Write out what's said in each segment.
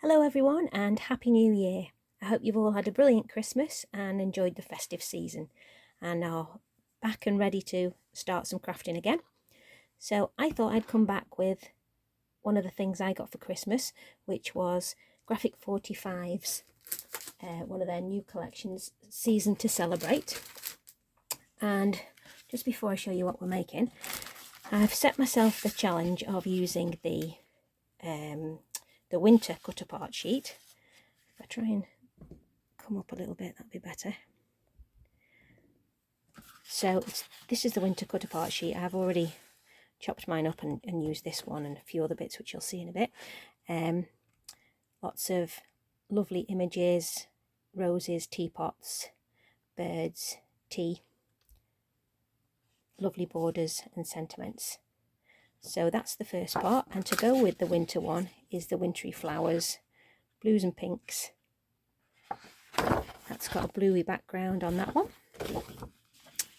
Hello everyone and Happy New Year. I hope you've all had a brilliant Christmas and enjoyed the festive season and are back and ready to start some crafting again. So I thought I'd come back with one of the things I got for Christmas, which was Graphic 45's, one of their new collections, Season to Celebrate. And just before I show you what we're making, I've set myself the challenge of using the winter cut apart sheet. If I try and come up a little bit, that'd be better. So this is the winter cut apart sheet. I've already chopped mine up and used this one and a few other bits which you'll see in a bit. Lots of lovely images, roses, teapots, birds, tea, lovely borders and sentiments. So that's the first part, and to go with the winter one is the wintry flowers, blues and pinks. That's got a bluey background on that one.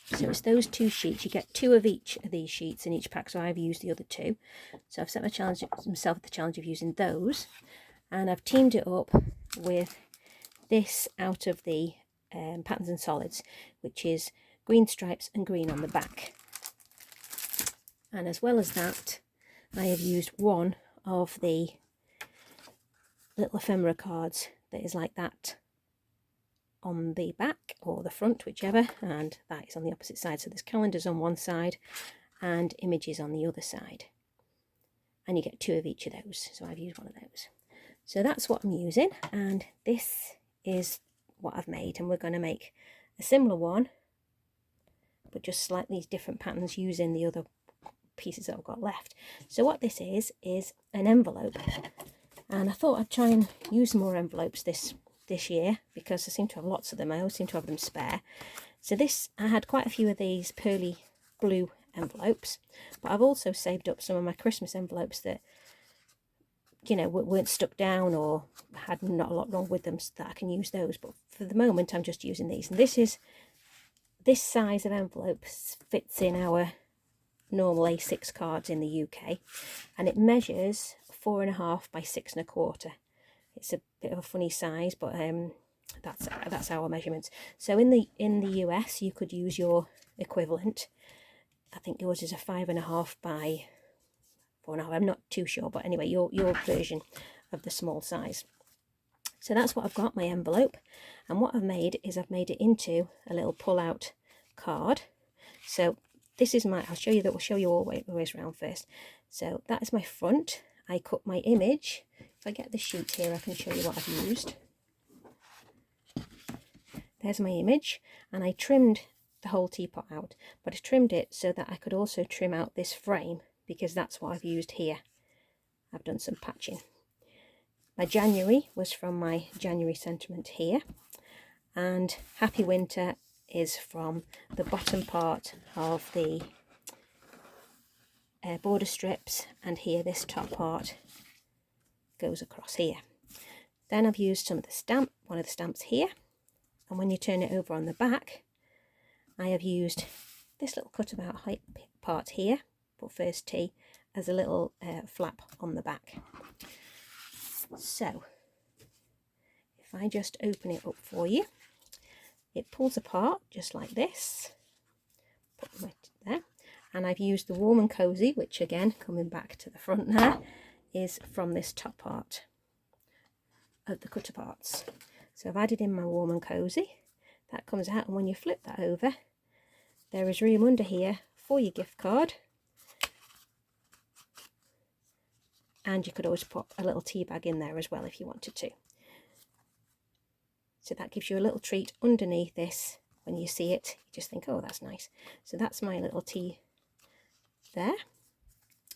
So it's those two sheets. You get two of each of these sheets in each pack, so I've used the other two. So I've set myself the challenge of using those, and I've teamed it up with this out of the Patterns and Solids, which is green stripes and green on the back. And as well as that, I have used one of the little ephemera cards that is like that on the back or the front, whichever, and that is on the opposite side. So there's calendars on one side and images on the other side, and you get two of each of those, so I've used one of those. So that's what I'm using, and this is what I've made, and we're going to make a similar one but just slightly different patterns using the other pieces that I've got left. So what this is an envelope, and I thought I'd try and use more envelopes this year because I seem to have lots of them. I always seem to have them spare. So I had quite a few of these pearly blue envelopes, but I've also saved up some of my Christmas envelopes that, you know, weren't stuck down or had not a lot wrong with them, so that I can use those. But for the moment I'm just using these, and this size of envelope fits in our normal A6 cards in the UK, and it measures 4.5 by 6.25. It's a bit of a funny size, but that's our measurements. So in the US you could use your equivalent. I think yours is a 5.5 by 4.5. I'm not too sure, but anyway, your version of the small size. So that's what I've got, my envelope, and what I've made is I've made it into a little pull-out card. So this is I'll show you that. We'll show you all the ways around first. So that is my front. I cut my image. If I get the sheet here, I can show you what I've used. There's my image, and I trimmed the whole teapot out, but I trimmed it so that I could also trim out this frame, because that's what I've used here. I've done some patching. My January was from my January sentiment here, and Happy Winter is from the bottom part of the border strips, and here this top part goes across here. Then I've used one of the stamps here, and when you turn it over on the back, I have used this little cut about height part here, but first T, as a little flap on the back. So if I just open it up for you, it pulls apart just like this. Put it there. And I've used the Warm and Cozy, which again, coming back to the front there, is from this top part of the cut aparts. So I've added in my Warm and Cozy. That comes out, and when you flip that over, there is room under here for your gift card. And you could always put a little tea bag in there as well if you wanted to. So that gives you a little treat underneath this. When you see it, you just think, oh, that's nice. So that's my little tea there.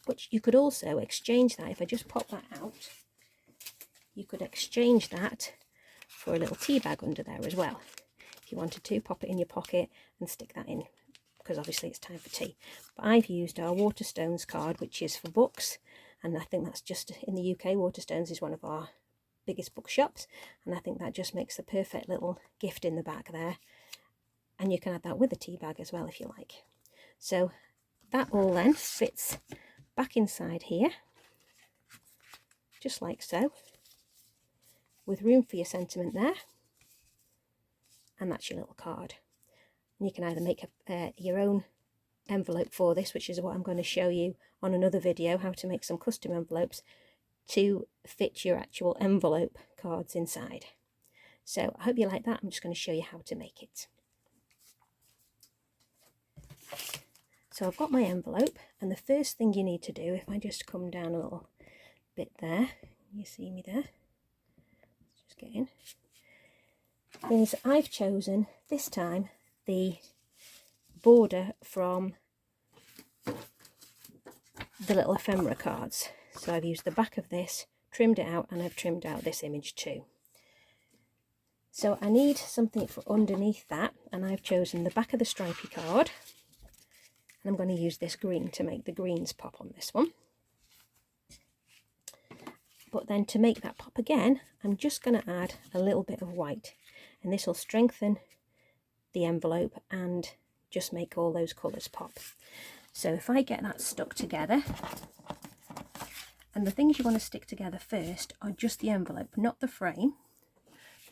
But you could also exchange that. If I just pop that out, you could exchange that for a little tea bag under there as well. If you wanted to, pop it in your pocket and stick that in, because obviously it's time for tea. But I've used our Waterstones card, which is for books, and I think that's just in the UK. Waterstones is one of our biggest bookshops, and I think that just makes the perfect little gift in the back there. And you can add that with a tea bag as well if you like. So that all then fits back inside here, just like so. with room for your sentiment there. And that's your little card. And you can either make your own envelope for this, which is what I'm going to show you on another video, how to make some custom envelopes to fit your actual envelope cards inside. So I hope you like that. I'm just going to show you how to make it. So I've got my envelope, and the first thing you need to do, if I just come down a little bit there, you see me there, let's just get in, is I've chosen this time the border from the little ephemera cards. So I've used the back of this, trimmed it out, and I've trimmed out this image too. So I need something for underneath that, and I've chosen the back of the stripy card, and I'm going to use this green to make the greens pop on this one. But then to make that pop again, I'm just going to add a little bit of white, and this will strengthen the envelope and just make all those colours pop. So if I get that stuck together, and the things you want to stick together first are just the envelope, not the frame.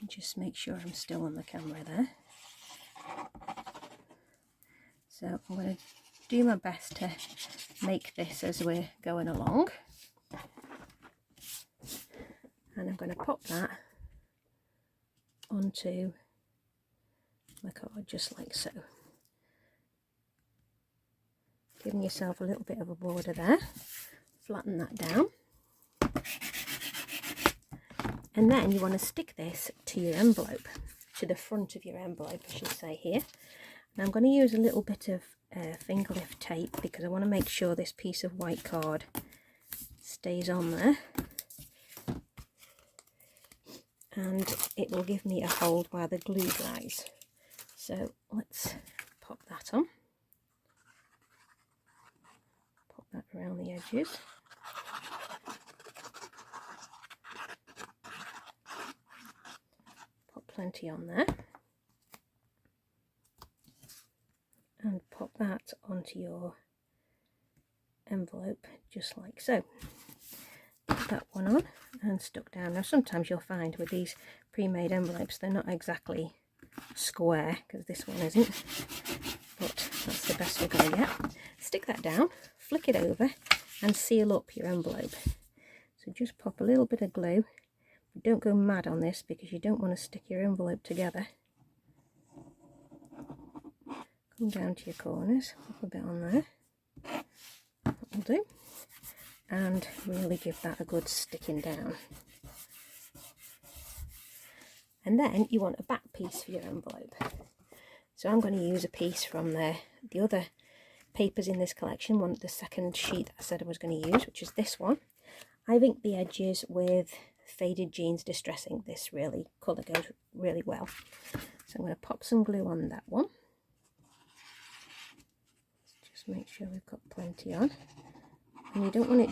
Just make sure I'm still on the camera there. So I'm going to do my best to make this as we're going along. And I'm going to pop that onto my card just like so. Giving yourself a little bit of a border there. Flatten that down. And then you want to stick this to your envelope, to the front of your envelope, I should say here. And I'm going to use a little bit of finger lift tape because I want to make sure this piece of white card stays on there. And it will give me a hold while the glue dries. So let's pop that on. Pop that around the edges. Plenty on there, and pop that onto your envelope just like so. Put that one on and stuck down. Now sometimes you'll find with these pre-made envelopes they're not exactly square, because this one isn't, but that's the best we're going to get. Stick that down, flick it over and seal up your envelope. So just pop a little bit of glue. Don't go mad on this because you don't want to stick your envelope together. Come down to your corners, pop a bit on there, that will do, and really give that a good sticking down. And then you want a back piece for your envelope. So I'm going to use a piece from the other papers in this collection, the second sheet that I said I was going to use, which is this one. I've inked the edges with Faded Jeans Distress ink. This really colour goes really well. So I'm going to pop some glue on that one. Just make sure we've got plenty on. And you don't want it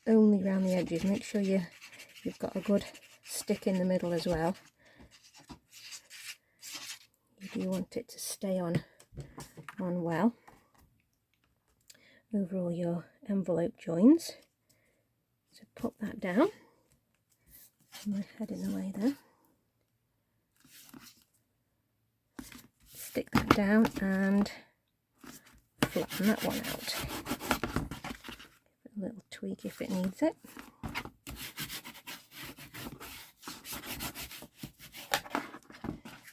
only around the edges. Make sure you've got a good stick in the middle as well. You do want it to stay on well over all your envelope joins. So pop that down. My head in the way there. Stick that down and flatten that one out. Give it a little tweak if it needs it.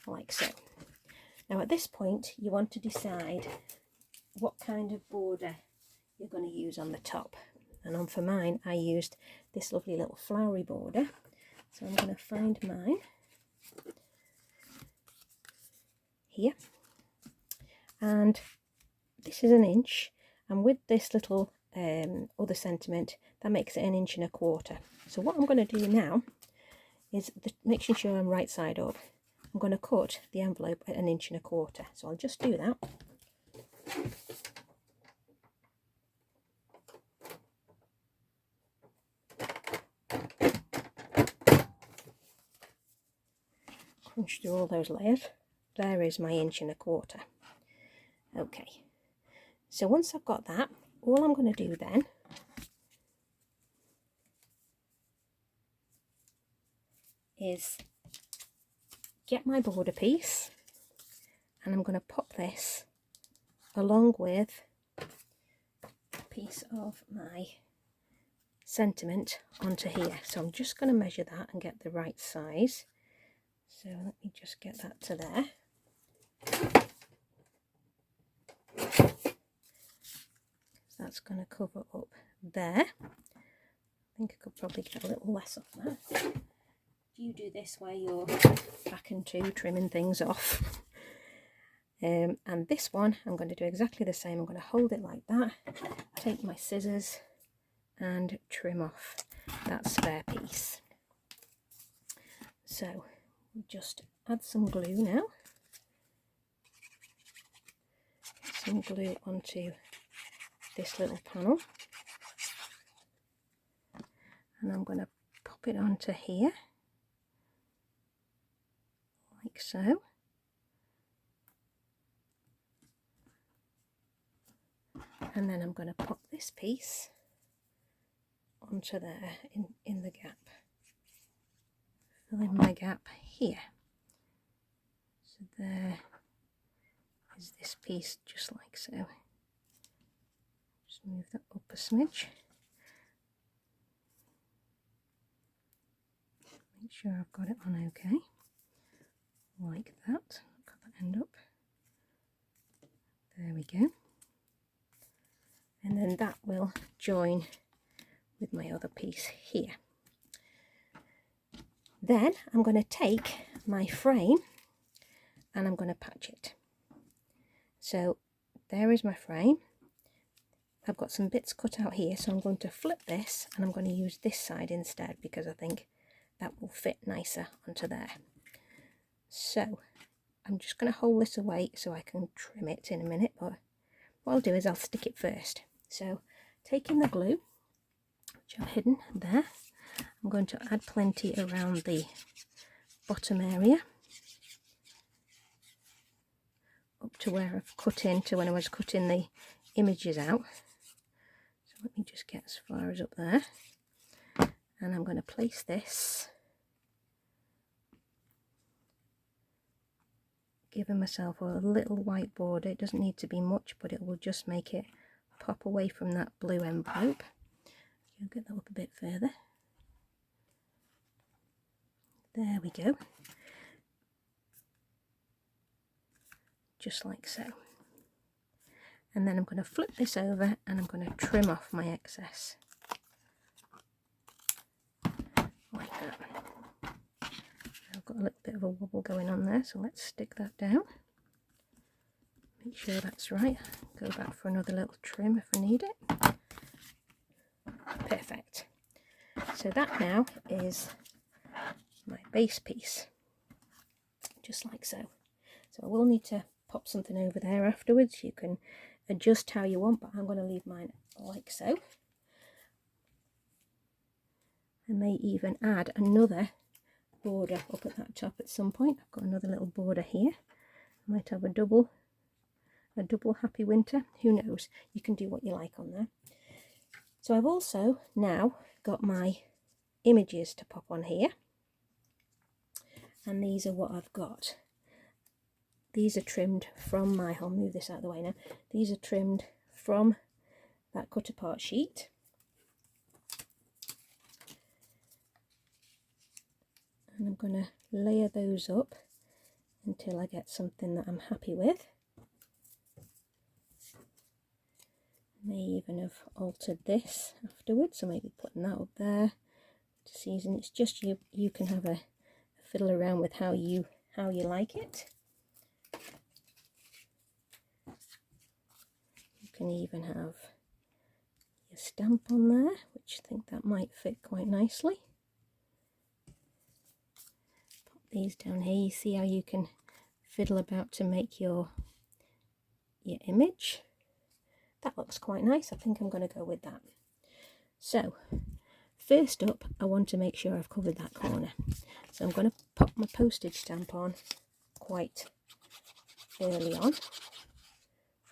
Like so. Now at this point you want to decide what kind of border you're going to use on the top. And for mine I used this lovely little flowery border. So I'm going to find mine here, and this is 1 inch, and with this little other sentiment that makes it 1.25 inches. So what I'm going to do now is making sure I'm right side up. I'm going to cut the envelope at 1.25 inches. So I'll just do that. Crunch through all those layers. There is my 1.25 inches. Okay, so once I've got that, all I'm going to do then is get my border piece, and I'm going to pop this along with a piece of my sentiment onto here. So I'm just going to measure that and get the right size. So let me just get that to there. That's going to cover up there. I think I could probably get a little less off that. If you do this where you're back into trimming things off. And this one, I'm going to do exactly the same. I'm going to hold it like that, take my scissors and trim off that spare piece. So just add some glue now. Some glue onto this little panel. And I'm going to pop it onto here, like so. And then I'm going to pop this piece onto there in the gap. Fill in my gap here. So there is this piece, just like so. Just move that up a smidge. Make sure I've got it on okay. Like that. Look how that end up. There we go. And then that will join with my other piece here. Then I'm going to take my frame and I'm going to patch it. So there is my frame. I've got some bits cut out here, so I'm going to flip this and I'm going to use this side instead because I think that will fit nicer onto there. So I'm just going to hold this away so I can trim it in a minute, but what I'll do is I'll stick it first. So taking the glue, which I've hidden there, I'm going to add plenty around the bottom area, up to where I've cut into when I was cutting the images out. So let me just get as far as up there, and I'm going to place this, giving myself a little white border. It doesn't need to be much, but it will just make it pop away from that blue envelope. I'll get that up a bit further. There we go. Just like so. And then I'm going to flip this over and I'm going to trim off my excess. Like that. I've got a little bit of a wobble going on there, so let's stick that down. Make sure that's right. Go back for another little trim if I need it. Perfect. So that now is my base piece. Just like so. So I will need to pop something over there afterwards. You can adjust how you want, but I'm going to leave mine like so. I may even add another border up at that top at some point. I've got another little border here. I might have a double happy winter, who knows. You can do what you like on there. So I've also now got my images to pop on here, and these are what I've got. These are trimmed from my, I'll move this out of the way now, these are trimmed from that cut apart sheet. And I'm going to layer those up until I get something that I'm happy with. May even have altered this afterwards, so maybe putting that up there to season. It's just you can have a fiddle around with how you like it. You can even have your stamp on there, which I think that might fit quite nicely. Pop these down here. You see how you can fiddle about to make your image. That looks quite nice. I think I'm going to go with that. So first up, I want to make sure I've covered that corner. So I'm going to pop my postage stamp on quite early on.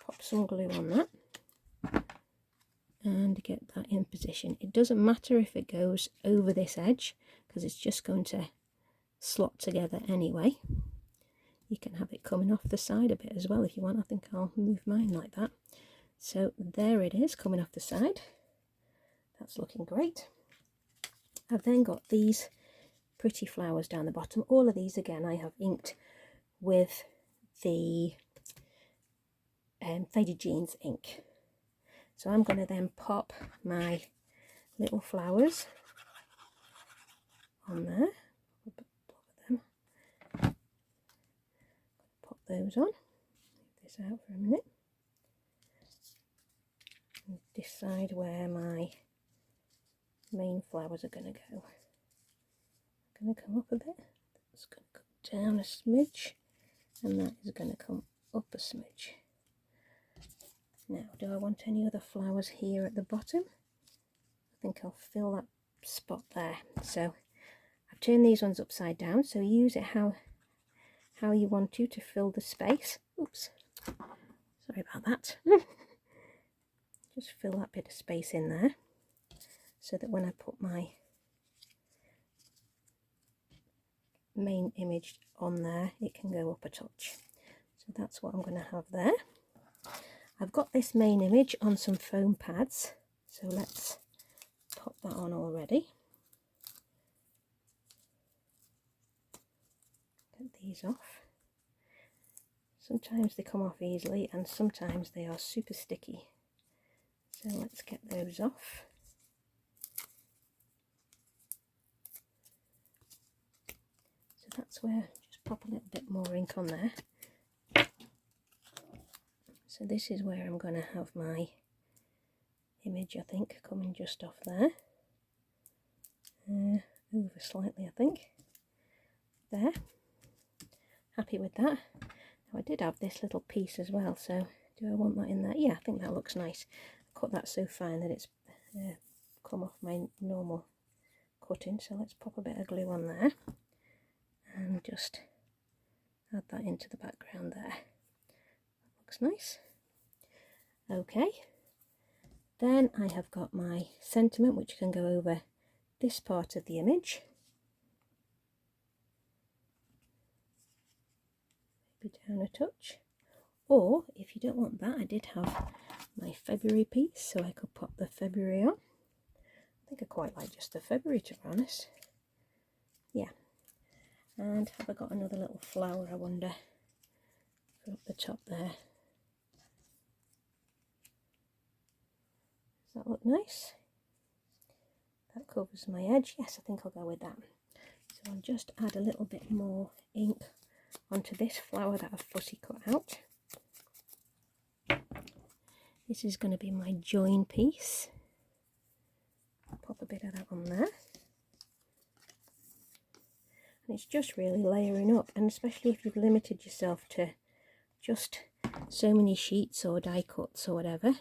Pop some glue on that and get that in position. It doesn't matter if it goes over this edge because it's just going to slot together anyway. You can have it coming off the side a bit as well if you want. I think I'll move mine like that. So there it is, coming off the side. That's looking great. I've then got these pretty flowers down the bottom. All of these again I have inked with the Faded Jeans ink. So I'm going to then pop my little flowers on there. Pop those on. Move this out for a minute. And decide where my main flowers are going to go. I'm going to come up a bit. That's going to come down a smidge. And that is going to come up a smidge. Now, do I want any other flowers here at the bottom? I think I'll fill that spot there. So I've turned these ones upside down, so use it how you want to fill the space. Oops, sorry about that. Just fill that bit of space in there so that when I put my main image on there, it can go up a touch. So that's what I'm going to have there. I've got this main image on some foam pads, so let's pop that on already. Get these off. Sometimes they come off easily and sometimes they are super sticky. So let's get those off. So that's where, just pop a little bit more ink on there. So this is where I'm going to have my image, I think, coming just off there. Over slightly, I think. There. Happy with that. Now I did have this little piece as well, so do I want that in there? Yeah, I think that looks nice. I cut that so fine that it's come off my normal cutting, so let's pop a bit of glue on there and just add that into the background there. Looks nice. Okay, then I have got my sentiment, which can go over this part of the image. Maybe down a touch. Or if you don't want that, I did have my February piece, so I could pop the February on. I think I quite like just the February, to be honest. Yeah. And have I got another little flower, I wonder, for up the top there? Does that look nice? That covers my edge. Yes, I think I'll go with that. So I'll just add a little bit more ink onto this flower that I've fussy cut out. This is going to be my join piece. Pop a bit of that on there. And it's just really layering up, and especially if you've limited yourself to just so many sheets or die cuts or whatever,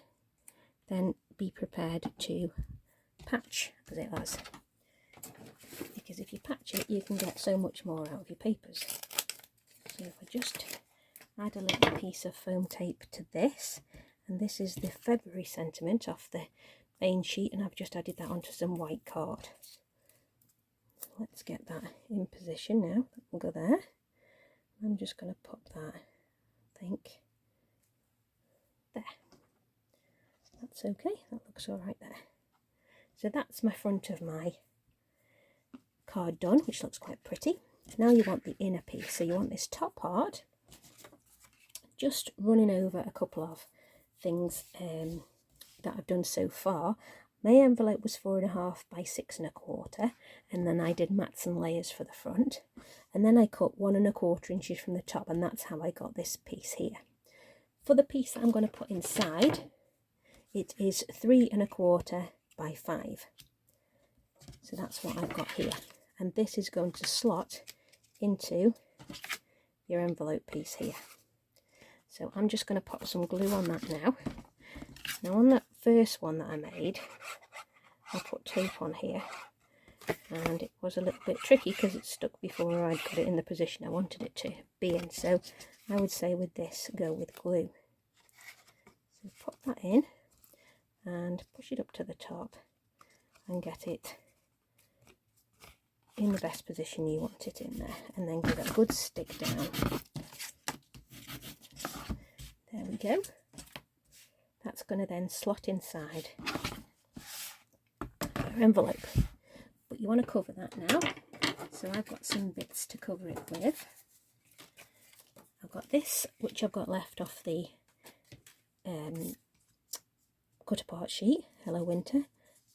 then be prepared to patch as it has, because if you patch it you can get so much more out of your papers. So if I just add a little piece of foam tape to this, and this is the February sentiment off the main sheet, and I've just added that onto some white card. So let's get that in position now. That will go there. I'm just going to pop that, I think, there. That's okay, that looks all right there. So that's my front of my card done, which looks quite pretty. Now you want the inner piece, so you want this top part just running over a couple of things that I've done so far. My envelope was 4.5 by 6 1/4, and then I did mats and layers for the front, and then I cut 1 1/4 inches from the top, and that's how I got this piece here. For the piece that I'm going to put inside, it is 3 1/4 by 5. So that's what I've got here, and this is going to slot into your envelope piece here. So I'm just going to pop some glue on that now. Now on that first one that I made, I put tape on here, and it was a little bit tricky because it stuck before I'd got it in the position I wanted it to be in. So I would say with this, go with glue. So pop that in and push it up to the top and get it in the best position you want it in there, and then give it a good stick down. There we go. That's going to then slot inside our envelope, but you want to cover that now. So I've got some bits to cover it with. I've got this, which I've got left off the cut apart sheet, Hello Winter,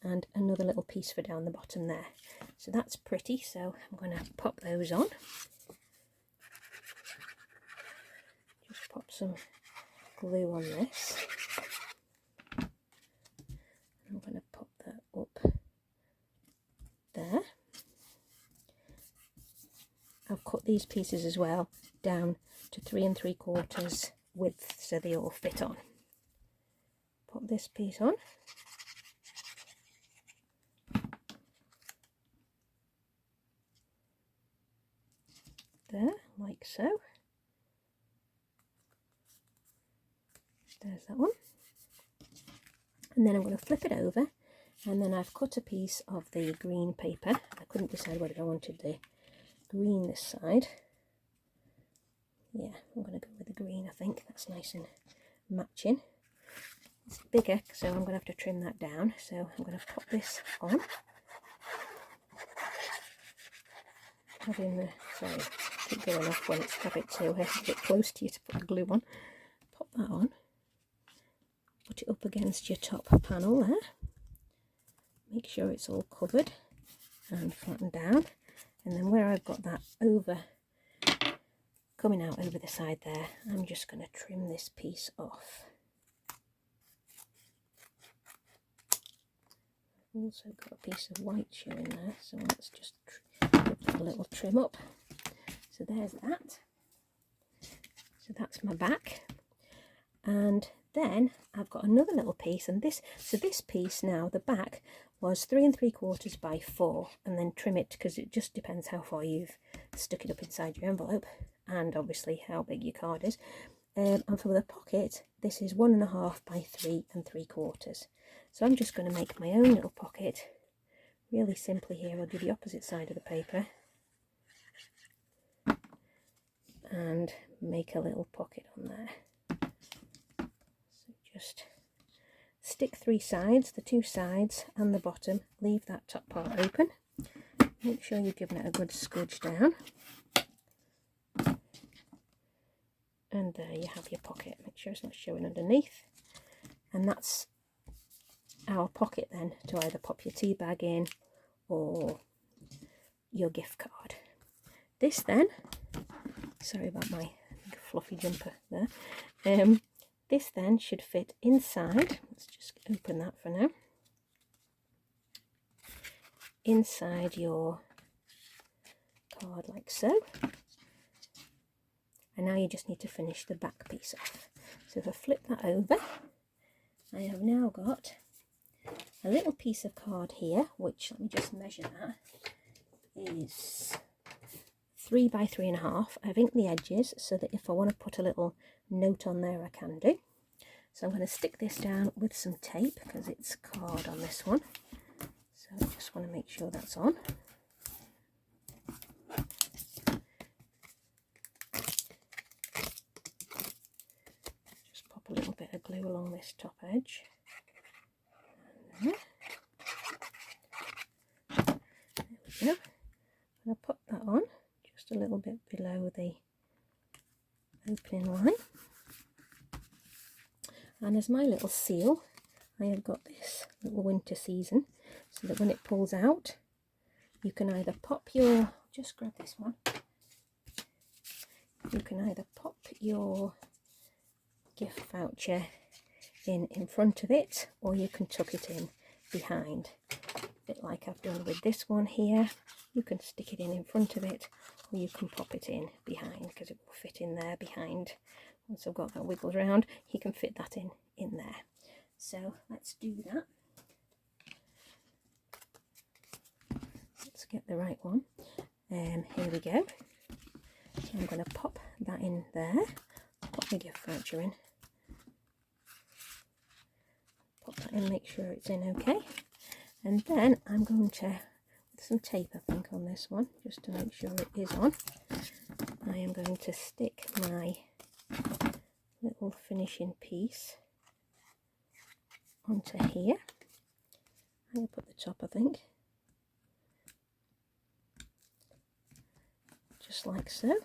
and another little piece for down the bottom there. So that's pretty, so I'm going to pop those on. Just pop some glue on this. I'm going to pop that up there. I've cut these pieces as well down to 3 3/4 width so they all fit on. Pop this piece on. There, like so. There's that one. And then I'm going to flip it over, and then I've cut a piece of the green paper. I couldn't decide whether I wanted the green this side. Yeah, I'm going to go with the green, I think. That's nice and matching. It's bigger, so I'm going to have to trim that down. So I'm going to pop this on. Sorry, keep going off when it's a bit close to you to put the glue on. Pop that on. Put it up against your top panel there. Make sure it's all covered and flattened down. And then where I've got that over, coming out over the side there, I'm just going to trim this piece off. I've also got a piece of white showing there, so let's just give that a little trim up. So there's that. So that's my back. And then I've got another little piece, and this piece now, the back was 3 3/4 by 4, and then trim it because it just depends how far you've stuck it up inside your envelope, and obviously how big your card is. And for the pocket, this is 1 1/2 by 3 3/4. So I'm just going to make my own little pocket really simply here. I'll do the opposite side of the paper and make a little pocket on there. So just stick 3 sides, the 2 sides and the bottom, leave that top part open. Make sure you've given it a good scrunch down. And there you have your pocket. Make sure it's not showing underneath. And that's our pocket then to either pop your tea bag in or your gift card. This then, sorry about my fluffy jumper there, this then should fit inside. Let's just open that for now. Inside your card like so. And now you just need to finish the back piece off. So if I flip that over, I have now got a little piece of card here, which, let me just measure that, is 3 by 3 1/2. I've inked the edges so that if I want to put a little note on there, I can do. So I'm going to stick this down with some tape because it's card on this one. So I just want to make sure that's on. Just pop a little bit of glue along this top edge. There we go. I'm going to put that on just a little bit below the opening line. And as my little seal, I have got this little winter season, so that when it pulls out, you can either pop your, just grab this one, you can either pop your gift voucher in front of it, or you can tuck it in behind, a bit like I've done with this one here. You can stick it in front of it, or you can pop it in behind because it will fit in there behind. Once I've got that wiggled around, you can fit that in there. So let's do that. Let's get the right one. Here we go. So I'm going to pop that in there, pop the gift voucher in, pop that in, make sure it's in okay, and then I'm going to, with some tape, I think, on this one, just to make sure it is on. I am going to stick my little finishing piece onto here. I'm going to put the top, I think, just like so.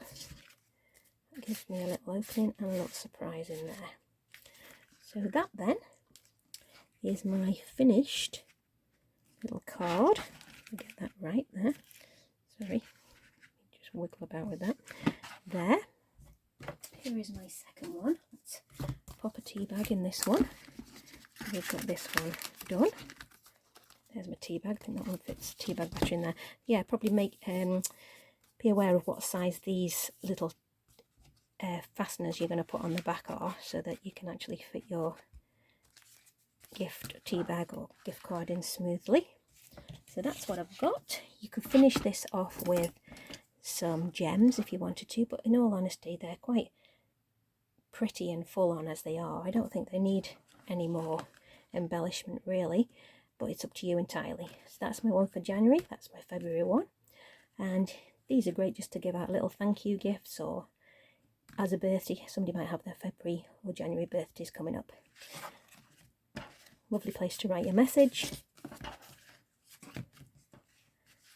That gives me a little opening and a little surprise in there. So that then is my finished little card. Get that right there. Sorry, just wiggle about with that. There. Here is my second one. Let's pop a tea bag in this one. We've got this one done. There's my tea bag. I think that one fits tea bag better in there. Yeah, probably be aware of what size these little fasteners you're going to put on the back are, so that you can actually fit your gift tea bag or gift card in smoothly. So that's what I've got. You could finish this off with some gems if you wanted to, but in all honesty, they're quite pretty and full on as they are. I don't think they need any more embellishment really, but it's up to you entirely. So that's my one for January. That's my February one, and these are great just to give out little thank you gifts, or as a birthday. Somebody might have their February or January birthdays coming up. Lovely place to write your message,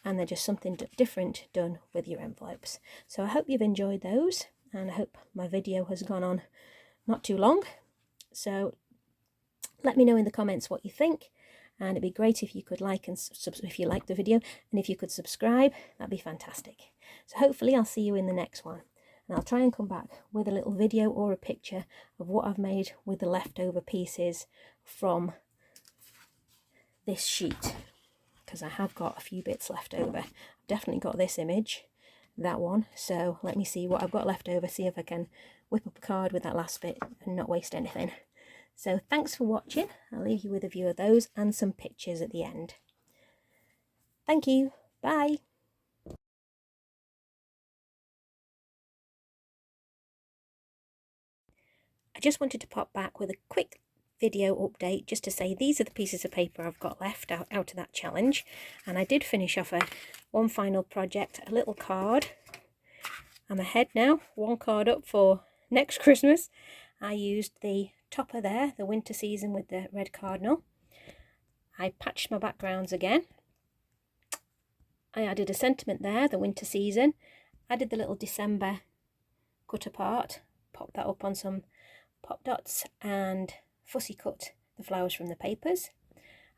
and they're just something different done with your envelopes. So I hope you've enjoyed those, and I hope my video has gone on not too long. So let me know in the comments what you think, and it'd be great if you could like and if you liked the video, and if you could subscribe, that'd be fantastic. So hopefully I'll see you in the next one, and I'll try and come back with a little video or a picture of what I've made with the leftover pieces from this sheet, because I have got a few bits left over. I've definitely got this image, that one, so let me see what I've got left over, see if I can whip up a card with that last bit and not waste anything. So thanks for watching. I'll leave you with a view of those and some pictures at the end. Thank you. Bye. I just wanted to pop back with a quick video update just to say these are the pieces of paper I've got left out of that challenge, and I did finish off one final project, a little card. I'm ahead now, one card up for next Christmas. I used the topper there, the winter season with the red cardinal. I patched my backgrounds again. I added a sentiment there, the winter season. Added the little December cut apart, popped that up on some pop dots, and fussy cut the flowers from the papers.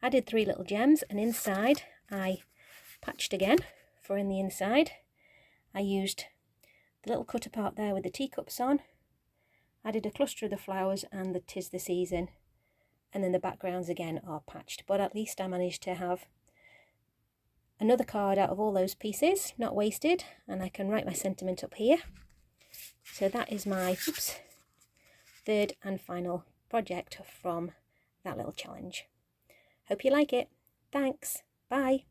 Added 3 little gems, and inside I patched again for in the inside. I used the little cut apart there with the teacups on. Added a cluster of the flowers and the 'Tis the Season, and then the backgrounds again are patched, but at least I managed to have another card out of all those pieces, not wasted, and I can write my sentiment up here. So that is my third and final project from that little challenge. Hope you like it. Thanks. Bye.